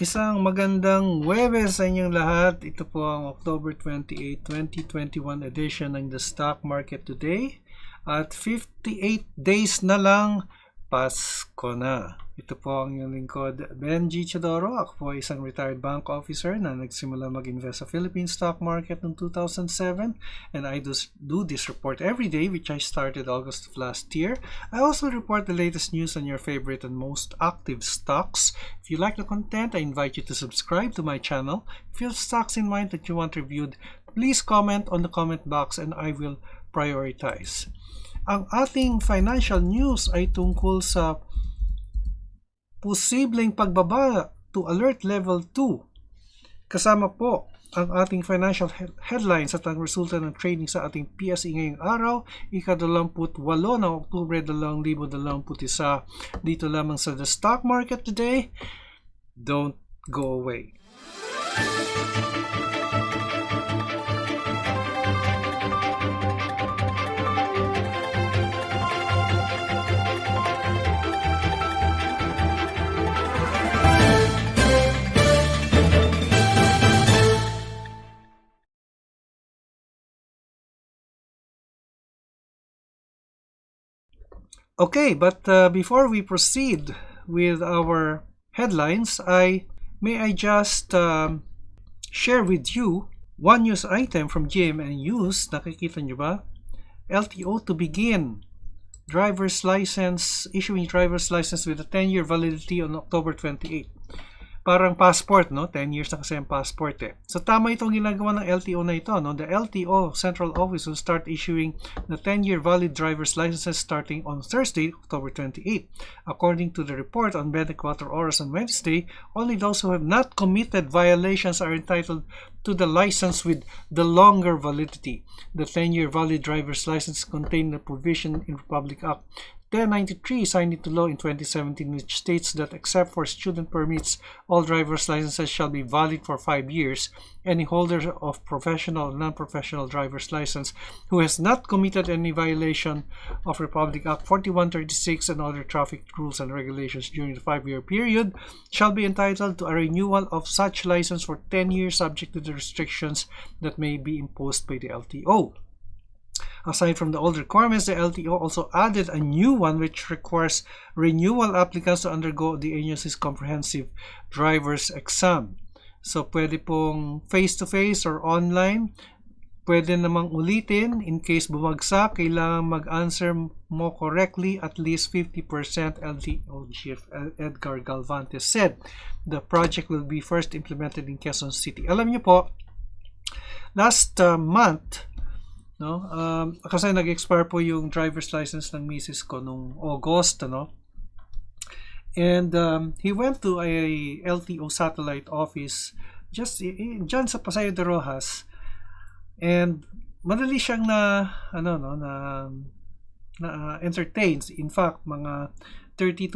Isang magandang Huwebes sa inyong lahat. Ito po ang October 28, 2021 edition ng The Stock Market Today. At 58 days na lang, Pasko na. Ito po ang inyong lingkod, Benji Chodoro. Ako po ay isang retired bank officer na nagsimula mag-invest sa Philippine stock market noong 2007. And I do this report every day, which I started August of last year. I also report the latest news on your favorite and most active stocks. If you like the content, I invite you to subscribe to my channel. If you have stocks in mind that you want reviewed, please comment on the comment box and I will prioritize. Ang ating financial news ay tungkol sa posibleng pagbaba to alert level 2. Kasama po ang ating financial headlines at ang resulta ng trading sa ating PSE ngayong araw, ika-28 ng Oktubre 2021, dito lamang sa The Stock Market Today. Don't go away. Okay, but before we proceed with our headlines, may I just share with you one news item from GMA News. Nakikita nyo ba? LTO to begin issuing driver's license with a 10-year validity on October 28. Parang passport, no? 10 years na kasi ang passport eh. So tama itong ginagawa ng LTO na ito, no? The LTO Central Office will start issuing the 10-year valid driver's licenses starting on Thursday, October 28. According to the report on 24 Oras on Wednesday, only those who have not committed violations are entitled to the license with the longer validity. The 10-year valid driver's license contains the provision in Republic Act 1093 signed into law in 2017, which states that except for student permits, all driver's licenses shall be valid for 5 years. Any holder of professional or non-professional driver's license who has not committed any violation of Republic Act 4136 and other traffic rules and regulations during the 5-year period shall be entitled to a renewal of such license for 10 years, subject to the restrictions that may be imposed by the LTO. Aside from the old requirements, the LTO also added a new one which requires renewal applicants to undergo the agency's comprehensive driver's exam. So, pwede pong face-to-face or online. Pwede namang ulitin. In case bumagsak, kailangan mag-answer mo correctly at least 50%, LTO Chief Edgar Galvantes said. The project will be first implemented in Quezon City. Alam niyo po, last month, no? Kasi nag-expire po yung driver's license ng misis ko nung August, no? And he went to a LTO satellite office just dyan sa Paseo de Rojas, and madali siyang na entertains. In fact, mga 30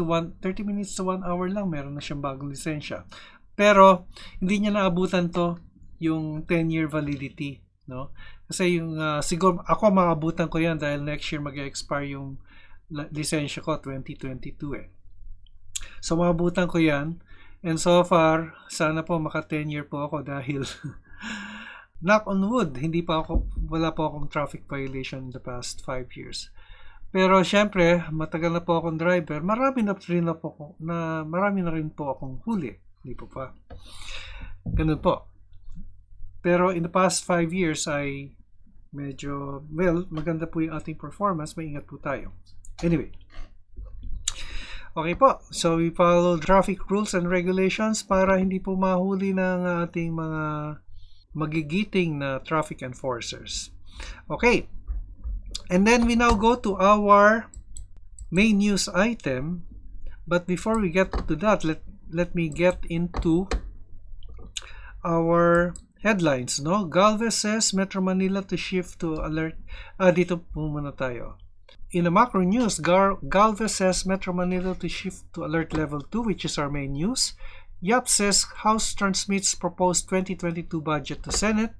minutes to 1 hour lang meron na siyang bagong lisensya. Pero hindi niya naabutan to yung 10-year validity, no? Kasi yung siguro ako maabutan ko yan dahil next year mag-expire yung lisensya ko 2022 eh. So maabutan ko yan, and so far sana po maka 10-year po ako dahil knock on wood, wala po akong traffic violation in the past 5 years. Pero syempre, matagal na po akong driver, marami na rin po akong huli, hindi po pa. Ganun po. Pero in the past 5 years ay medyo, maganda po yung ating performance. Maingat po tayo. Anyway. Okay po. So, we follow traffic rules and regulations para hindi po mahuli ng ating mga magigiting na traffic enforcers. Okay. And then we now go to our main news item. But before we get to that, let me get into our headlines, no? Galvez says Metro Manila to shift to alert. Dito po muna tayo. In the macro news, Galvez says Metro Manila to shift to alert level 2, which is our main news. Yap says House transmits proposed 2022 budget to Senate,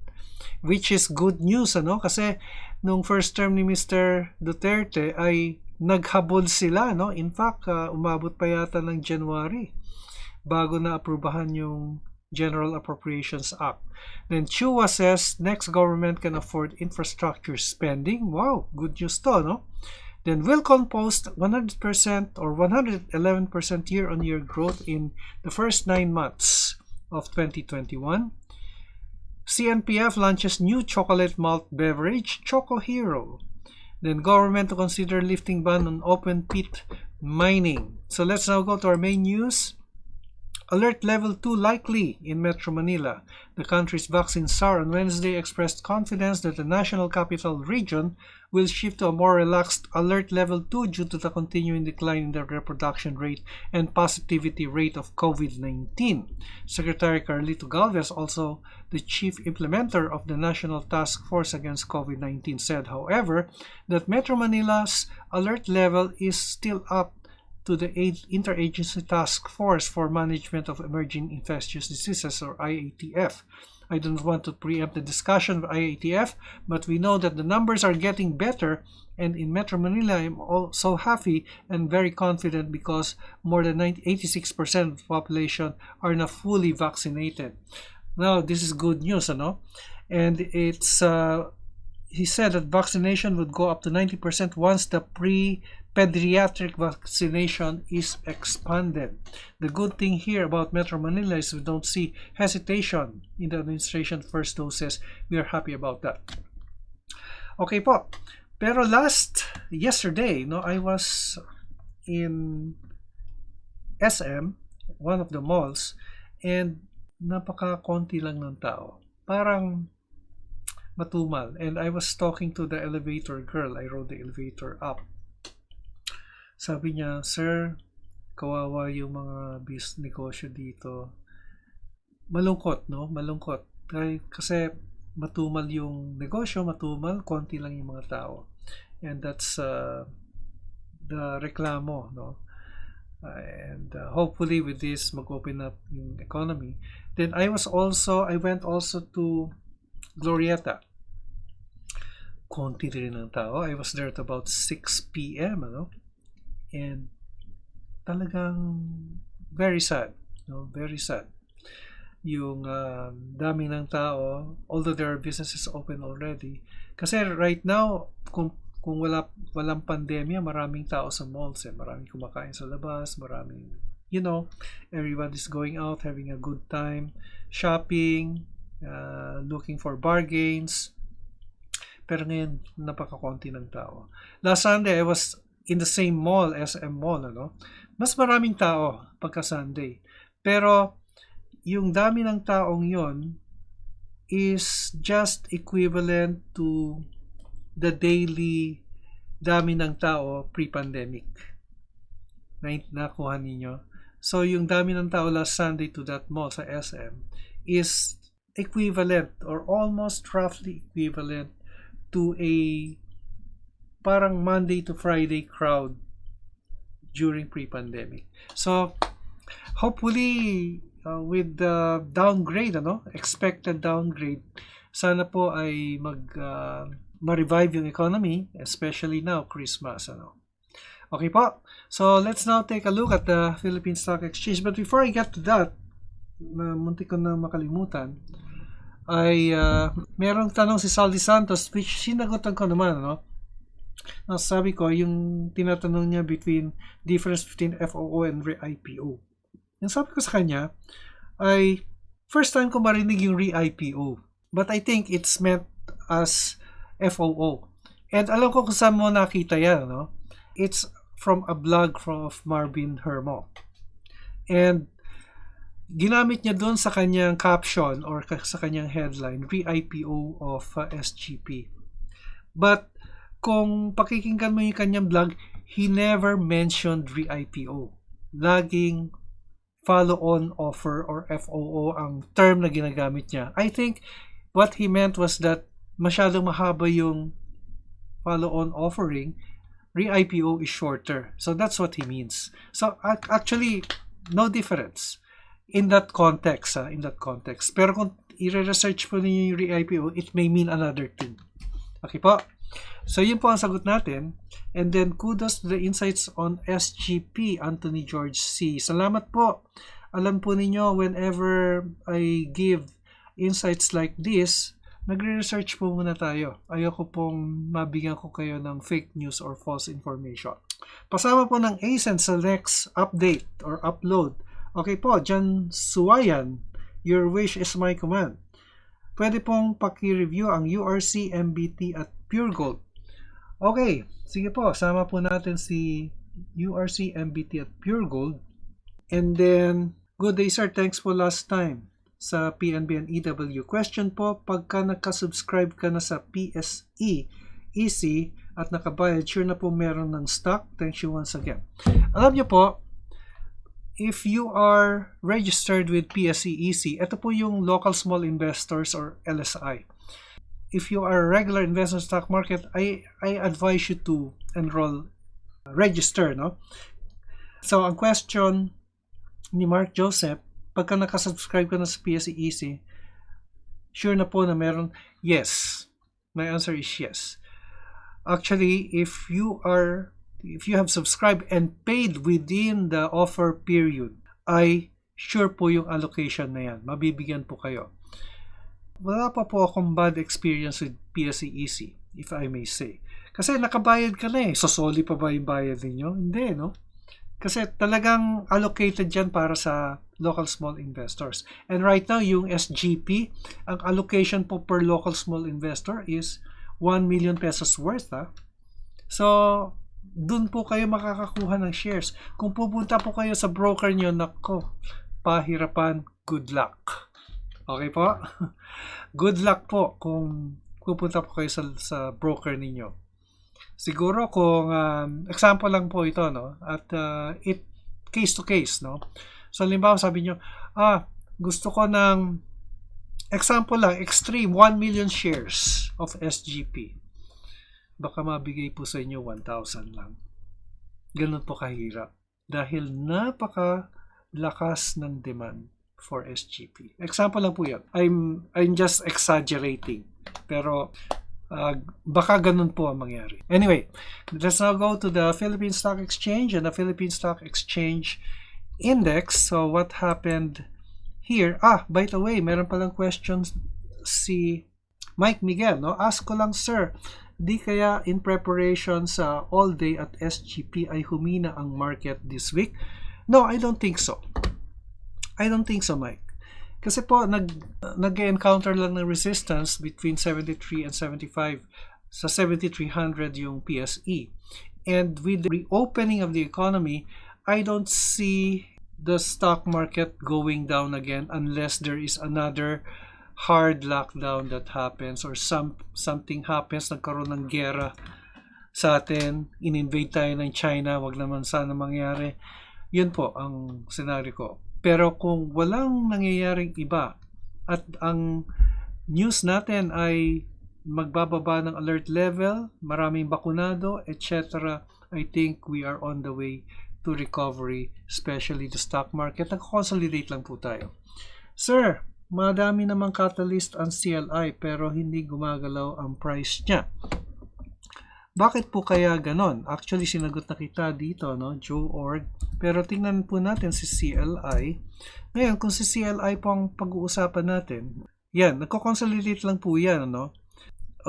which is good news, ano? Kasi nung first term ni Mr. Duterte ay naghabol sila, no? In fact, umabot pa yata ng January bago na aprubahan yung General Appropriations Act. Then CHUA says next government can afford infrastructure spending. Wow, good news to, no? Then Wilcon post 100% or 111% year-on-year growth in the first 9 months of 2021. SMPH launches new chocolate malt beverage, Choco Hero. Then government to consider lifting ban on open pit mining. So let's now go to our main news. Alert level 2 likely in Metro Manila. The country's vaccine czar on Wednesday expressed confidence that the National Capital Region will shift to a more relaxed alert level 2 due to the continuing decline in the reproduction rate and positivity rate of COVID-19. Secretary Carlito Galvez, also the chief implementer of the National Task Force Against COVID-19, said, however, that Metro Manila's alert level is still up to the Interagency Task Force for Management of Emerging Infectious Diseases, or IATF. I don't want to preempt the discussion of IATF, but we know that the numbers are getting better, and in Metro Manila, I'm also happy and very confident because more than 86% of the population are now fully vaccinated. Now, this is good news, no? And it's he said that vaccination would go up to 90% once the pediatric vaccination is expanded. The good thing here about Metro Manila is we don't see hesitation in the administration first doses. We are happy about that. Okay po. Pero yesterday, no, I was in SM, one of the malls, and napaka-konti lang ng tao. Parang matumal. And I was talking to the elevator girl. I rode the elevator up. Sabi niya, sir, kawawa yung mga negosyo dito. Malungkot, no? Malungkot. Kasi matumal yung negosyo, matumal, konti lang yung mga tao. And that's the reklamo, no? And hopefully with this, mag-open up yung economy. Then I went also to Glorieta. Konti rin ng tao. I was there at about 6 p.m., ano? And talagang very sad, no? Very sad yung dami ng tao, although there are businesses open already. Kasi right now, kung walang pandemya, maraming tao sa malls, maraming kumakain sa labas, maraming, everybody's going out, having a good time, shopping, looking for bargains. Pero ngayon, napakakonti ng tao. Last Sunday, I was in the same mall, SM Mall, ano? Mas maraming tao pagka Sunday. Pero yung dami ng taong yon is just equivalent to the daily dami ng tao pre-pandemic. Nakuha ninyo? So yung dami ng tao last Sunday to that mall sa SM is equivalent or almost roughly equivalent to a parang Monday to Friday crowd during pre-pandemic. So, hopefully, with the downgrade, expected downgrade, sana po ay ma-revive yung economy, especially now, Christmas, Okay po. So, let's now take a look at the Philippine Stock Exchange. But before I get to that, muntik ko na makalimutan, ay merong tanong si Saldi Santos, which sinagutan ko naman, sabi ko, yung tinatanong niya difference between FOO and re-IPO. Yung sabi ko sa kanya, ay first time ko marinig yung re-IPO. But I think it's meant as FOO. And alam ko kung saan mo nakita yan, It's from a blog of Marvin Hermo. And ginamit niya doon sa kanyang caption or sa kanyang headline, re-IPO of SGP. But kung pakikinggan mo yung kanyang blog, he never mentioned re-IPO. Laging follow-on offer or FOO ang term na ginagamit niya. I think what he meant was that masyadong mahaba yung follow-on offering, re-IPO is shorter. So that's what he means. So actually, no difference in that context. Pero kung i-research po niyo yung re-IPO, it may mean another thing. Okay po? So, yun po ang sagot natin. And then, kudos to the insights on SGP, Anthony George C. Salamat po. alam po ninyo, whenever I give insights like this, nagre-research po muna tayo. Ayoko pong mabigyan ko kayo ng fake news or false information. Pasama po ng ACEN sa next update or upload. Okay po, Jan Suwayan, your wish is my command. Pwede pong paki-review ang URC, MBT at Puregold. Okay, sige po, sama po natin si URC, MBT at Puregold. And then, good day sir, thanks po last time sa PNB and EW. Question po, pagka nagka-subscribe ka na sa PSE, EC at nakabayad, sure na po meron ng stock. Thank you once again. Alam nyo po, if you are registered with PSE, EC, ito po yung local small investors or LSI. If you are a regular investor in stock market, I advise you to enroll, register, no? So, ang question ni Mark Joseph, pagka nakasubscribe ka na sa PSEEC, sure na po na meron? Yes. My answer is yes. Actually, if you have subscribed and paid within the offer period, ay sure po yung allocation na yan. Mabibigyan po kayo. Wala pa po akong bad experience with PSEEC, if I may say. Kasi nakabayad ka na eh. Sosoli pa ba yung bayad ninyo? Hindi, no? Kasi talagang allocated yan para sa local small investors. And right now, yung SGP, ang allocation po per local small investor is 1 million pesos worth. So, dun po kayo makakakuha ng shares. Kung pupunta po kayo sa broker nyo, nako, pahirapan, good luck. Okay po? Good luck po kung pupunta po kayo sa broker ninyo. Siguro kung example lang po ito, no, at it case to case, no. So halimbawa sabi niyo, gusto ko ng example lang, extreme 1 million shares of SGP. Baka mabigay po sa inyo 1,000 lang. Ganun po kahirap dahil napakalakas ng demand for SGP. Example lang po 'yan. I'm just exaggerating. Pero baka ganun po ang mangyari. Anyway, let's now go to the Philippine Stock Exchange and the Philippine Stock Exchange Index. So, what happened here? By the way, meron palang questions si Mike Miguel, no? Ask ko lang, sir, di kaya in preparation sa all day at SGP ay humina ang market this week? No, I don't think so. I don't think so, Mike. Kasi po, nag-encounter lang ng resistance between 73 and 75. Sa 7,300 yung PSE. And with the reopening of the economy, I don't see the stock market going down again unless there is another hard lockdown that happens or something happens, nagkaroon ng gera sa atin, in-invade tayo ng China, wag naman sana mangyari. Yun po ang senaryo ko. Pero kung walang nangyayaring iba at ang news natin ay magbababa ng alert level, maraming bakunado, etc., I think we are on the way to recovery, especially the stock market. Nag-consolidate lang po tayo. Sir, madami namang catalyst ang CLI pero hindi gumagalaw ang price niya. Bakit po kaya ganon? Actually, sinagot na kita dito, no? Joe Org. Pero tingnan po natin si CLI. Ngayon, kung si CLI po ang pag-uusapan natin, yan, nagko-consolidate lang po yan, no?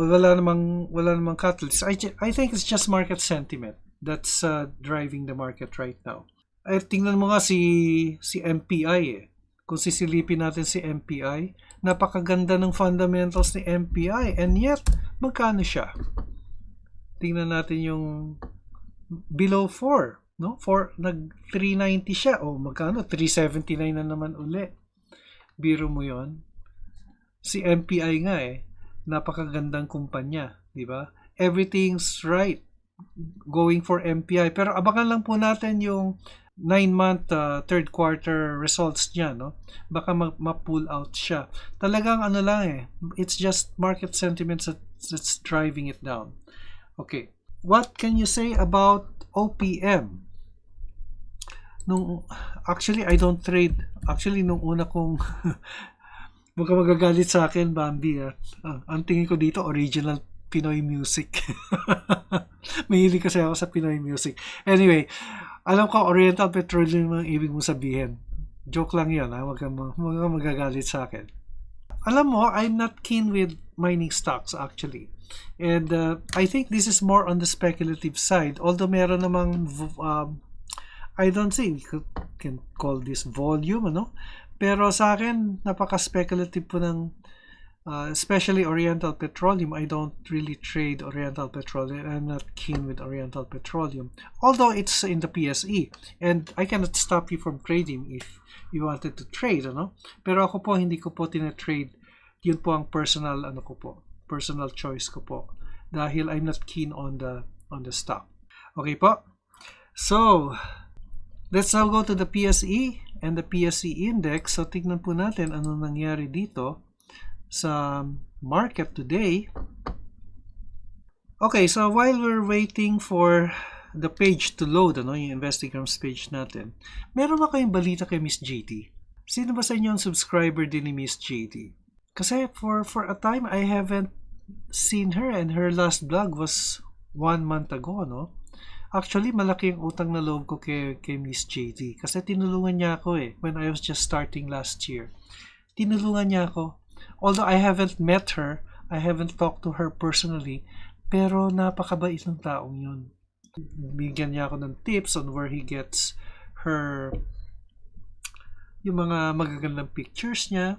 Wala namang catalyst. I think it's just market sentiment that's driving the market right now. Ay, tingnan mo nga si MPI eh. Kung sisilipin natin si MPI, napakaganda ng fundamentals ni MPI and yet, magkano siya? Tingnan natin yung below 4, no? Nag 390 siya. O magkano? 379 na naman uli. Biro mo 'yon. Si MPI nga napakagandang kumpanya, di ba? Everything's right going for MPI. Pero abangan lang po natin yung 9-month third quarter results niya, no? Baka ma-pull out siya. Talagang ano lang it's just market sentiments that's driving it down. Okay. What can you say about OPM? Actually, I don't trade. Actually, nung una kong baka magagalit sa akin, Bambi. Ang tingin ko dito, original Pinoy music. Mahilig kasi ako sa Pinoy music. Anyway, alam ko, Oriental Petroleum ang ibig mong sabihin. Joke lang yun, ha? Huwag kang magagalit sa akin. Alam mo, I'm not keen with mining stocks actually. And I think this is more on the speculative side. Although meron namang, I don't think you can call this volume, ano? Pero sa akin, napaka-speculative po ng especially Oriental Petroleum. I don't really trade Oriental Petroleum. I'm not keen with Oriental Petroleum. Although it's in the PSE. And I cannot stop you from trading if you wanted to trade, ano? Pero ako po, hindi ko po tina-trade. Yun po ang personal, ano ko po, personal choice ko po. Dahil I'm not keen on the stock. Okay po? So, let's now go to the PSE and the PSE index. So, tignan po natin ano nangyari dito sa market today. Okay, so while we're waiting for the page to load, ano, yung Investigrams page natin, meron ba kayong balita kay Miss JT? Sino ba sa inyo ang subscriber din ni Miss JT? Kasi for a time, I haven't seen her and her last vlog was 1 month ago, no? Actually, malaki ang utang na loob ko kay Miss JT. Kasi tinulungan niya ako when I was just starting last year. Tinulungan niya ako. Although I haven't met her, I haven't talked to her personally, pero napakabait ng taong yun. Bigyan niya ako ng tips on where he gets her, yung mga magagandang pictures niya,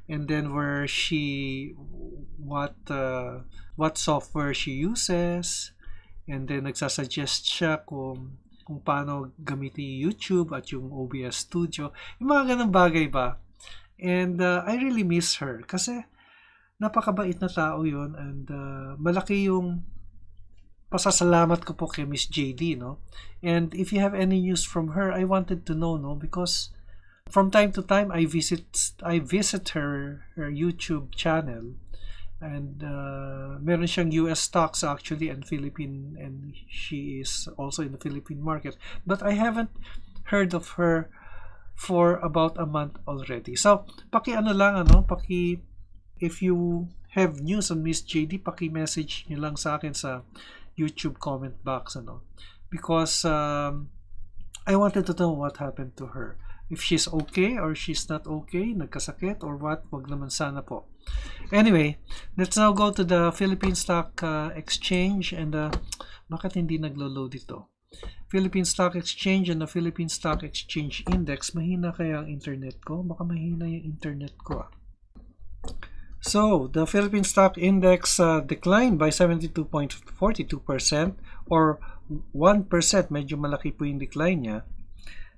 and then where she, what software she uses, and then nagsasuggest siya kung paano gamitin yung YouTube at yung OBS Studio, yung mga ganang bagay ba. And I really miss her kasi napakabait na tao yun, and malaki yung pasasalamat ko po kay Miss JD, no? And if you have any news from her, I wanted to know, no? Because from time to time I visit her YouTube channel, and meron siyang US stocks actually and Philippine, and she is also in the Philippine market, but I haven't heard of her for about a month already. So, ano lang, if you have news on Miss JD, paki-message niyo lang sa akin sa YouTube comment box, because I wanted to know what happened to her. If she's okay or she's not okay, nagkasakit or what, wag naman sana po. Anyway, let's now go to the Philippine Stock Exchange, and bakit hindi naglo-load ito? Philippine Stock Exchange and the Philippine Stock Exchange Index. Mahina kaya ang internet ko? Baka mahina yung internet ko. So, the Philippine Stock Index declined by 72.42% or 1%. Medyo malaki po yung decline niya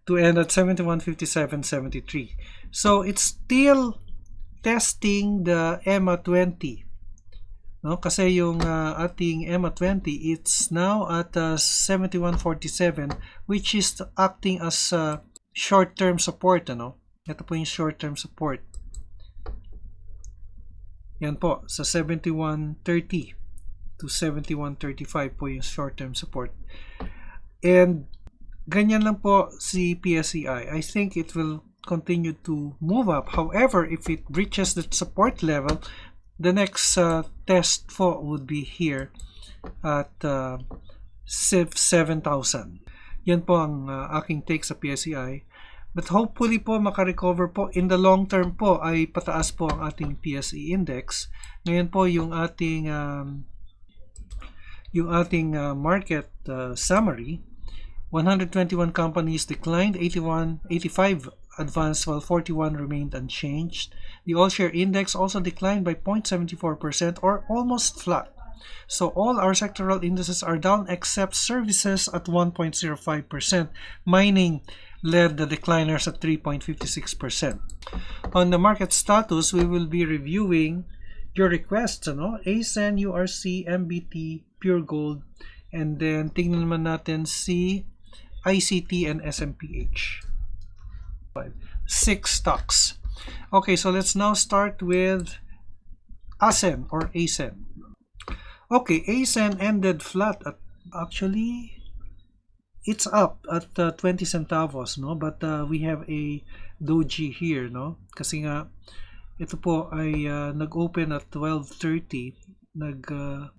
to end at 7157.73. So, it's still testing the EMA 20. No? Kasi yung ating EMA 20, it's now at 7147, which is acting as short-term support. Ito po yung short-term support. Yan po, sa 7130 to 7135 po yung short-term support. And ganyan lang po si PSEI. I think it will continue to move up. However, if it reaches that support level, the next test for would be here at 7,000. Yan po ang aking take sa PSEI. But hopefully po makarecover po. In the long term po ay pataas po ang ating PSE index. Ngayon po yung ating market summary. 121 companies declined, 85 advanced, while 41 remained unchanged. The all-share index also declined by 0.74% or almost flat. So all our sectoral indices are down except services at 1.05%. Mining led the decliners at 3.56%. On the market status, we will be reviewing your requests, ACEN, URC, MBT, Puregold, and then tingnan naman natin si ICT and SMPH. 6 stocks. Okay, so let's now start with ACEN or ACEN. Okay, ACEN ended flat at, actually it's up at 20 centavos, but we have a doji here, kasi nga ito po ay nag-open at 12:30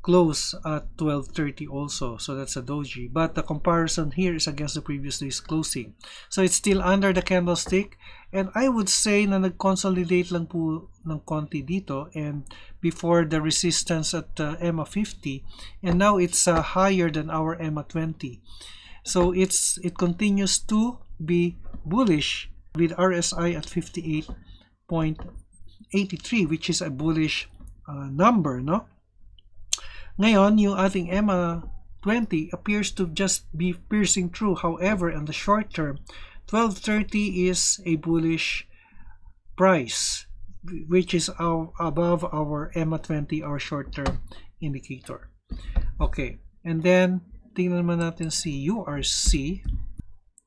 close at 12:30 also, so that's a doji, but the comparison here is against the previous day's closing, so it's still under the candlestick, and I would say na nag-consolidate lang po ng konti dito and before the resistance at EMA 50, and now it's higher than our EMA 20, so it continues to be bullish with RSI at 58.83, which is a bullish number, no? Ngayon, yung ating EMA 20 appears to just be piercing through. However, in the short term, 1230 is a bullish price, which is above our EMA 20, our short-term indicator. Okay, and then tingnan naman natin si URC.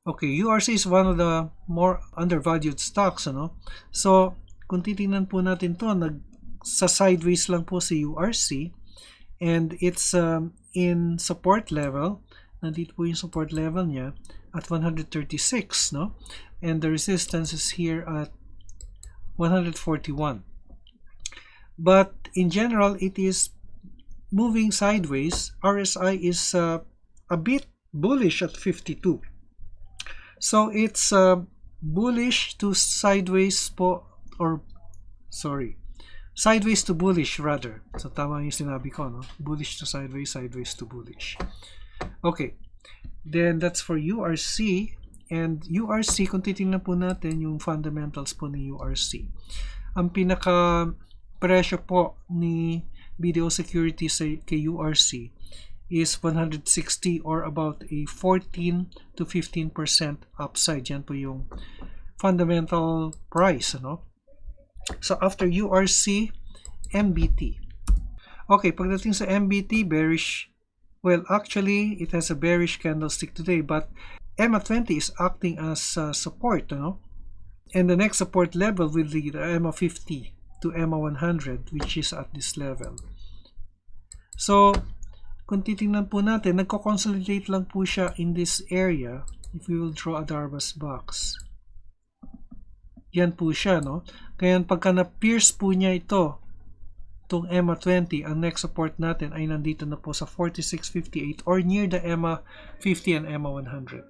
Okay, URC is one of the more undervalued stocks, ano? So, kung titingnan po natin to, sa sideways lang po si URC. And it's in support level. Nandito po yung support level niya at 136, no? And the resistance is here at 141. But in general, it is moving sideways. RSI is a bit bullish at 52. So it's bullish to sideways po, or sorry, sideways to bullish rather. So tama yung sinabi ko, no? Bullish to sideways, sideways to bullish. Okay. Then that's for URC. And URC, kung titingnan po natin yung fundamentals po ni URC. Ang pinaka presyo po ni BDO Securities kay URC is 160 or about a 14 to 15% upside. Yan po yung fundamental price, ano? So after URC, MBT. Okay, pagdating sa MBT, bearish. Well, actually, it has a bearish candlestick today, but EMA 20 is acting as support, you know? And the next support level will be the EMA 50 to EMA 100, which is at this level. So, kung titingnan po natin, nagko-consolidate lang po siya in this area. If we will draw a Darvas box. Yan po siya, no? Kaya pagka na-pierce po niya itong EMA 20, ang next support natin ay nandito na po sa 46.58 or near the EMA 50 and EMA 100.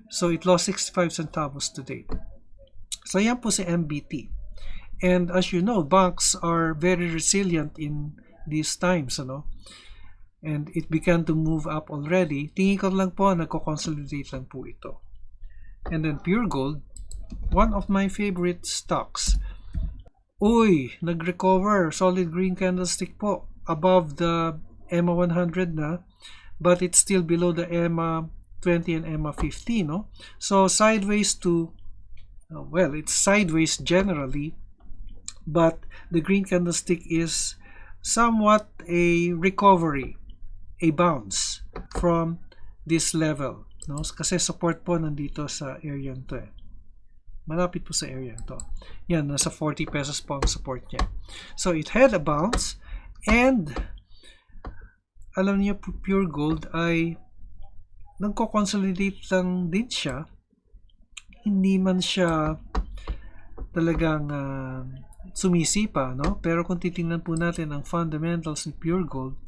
So it lost 65 centavos today. So yan po si MBT. And as you know, banks are very resilient in these times, ano? And it began to move up already. Tingin ko lang po, nagko-consolidate lang po ito. And then Puregold, one of my favorite stocks. Uy, nag-recover. Solid green candlestick po. Above the EMA 100 na. But it's still below the EMA 20 and EMA 50, no? So, sideways to, well, it's sideways generally. But the green candlestick is somewhat a recovery, a bounce from this level, no? Kasi support po nandito sa area nito eh. Malapit po sa area ito. Yan, nasa 40 pesos po ang support niya. So, it had a bounce. And, alam niyo, Puregold ay nagko-consolidate lang din siya. Hindi man siya talagang sumisipa, no? Pero kung titingnan po natin ang fundamentals ni Puregold,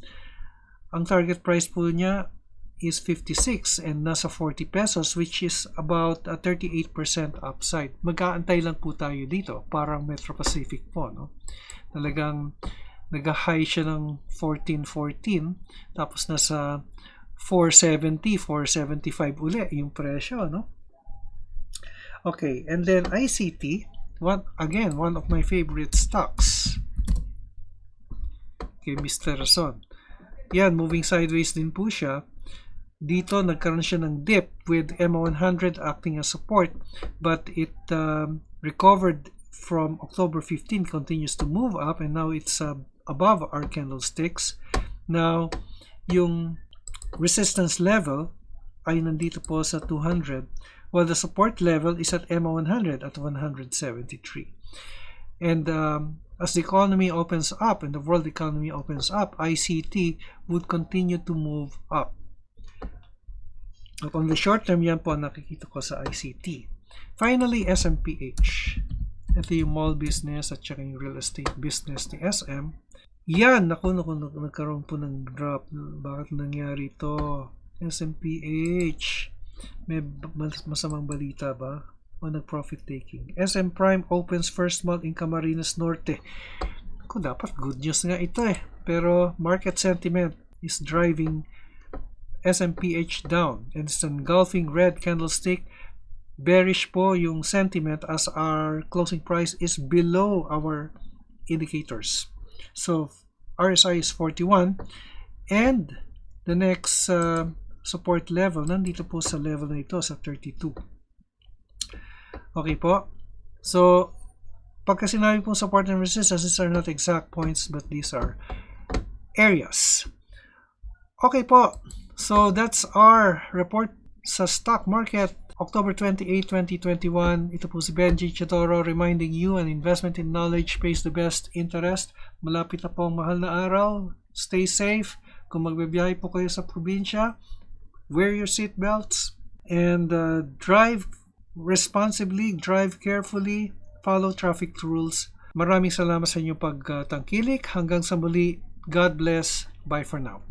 ang target price po niya is 56 and nasa 40 pesos, which is about a 38% upside. Mag-aantay lang po tayo dito, parang Metro Pacific po, no? Talagang nag-high siya ng 14.14 tapos nasa 470, 475 uli yung presyo, no? Okay, and then ICT, again, one of my favorite stocks. Okay, Mr. Rason. Yan, moving sideways din po siya. Dito, nagkaroon siya ng dip with EMA 100 acting as support, but it recovered from October 15, continues to move up, and now it's above our candlesticks. Now, yung resistance level ay nandito po sa 200, while the support level is at EMA 100 at 173. And as the economy opens up and the world economy opens up, ICT would continue to move up. At on the short term, yan po ang nakikita ko sa ICT. Finally, SMPH. Ito yung mall business at saka yung real estate business ni SM. Yan, nagkaroon po ng drop. Bakit nangyari to? SMPH. May masamang balita ba? O nag-profit taking? SM Prime opens first month in Camarines Norte. Kung dapat good news nga ito eh. Pero market sentiment is driving SMPH down. And it's engulfing red candlestick. Bearish po yung sentiment as our closing price is below our indicators. So RSI is 41 and the next support level nandito po sa level na ito sa 32. Okay po. So pagka sinabi po support and resistance, these are not exact points but these are areas. Okay po. So that's our report sa stock market October 28, 2021. Ito po si Benji Chitoro reminding you an investment in knowledge pays the best interest. Malapit na po ang mahal na araw. Stay safe. Kung magbibiyahe po kayo sa probinsya, wear your seatbelts and drive responsibly, drive carefully, follow traffic rules. Maraming salamat sa inyong pagtangkilik. Hanggang sa muli, God bless. Bye for now.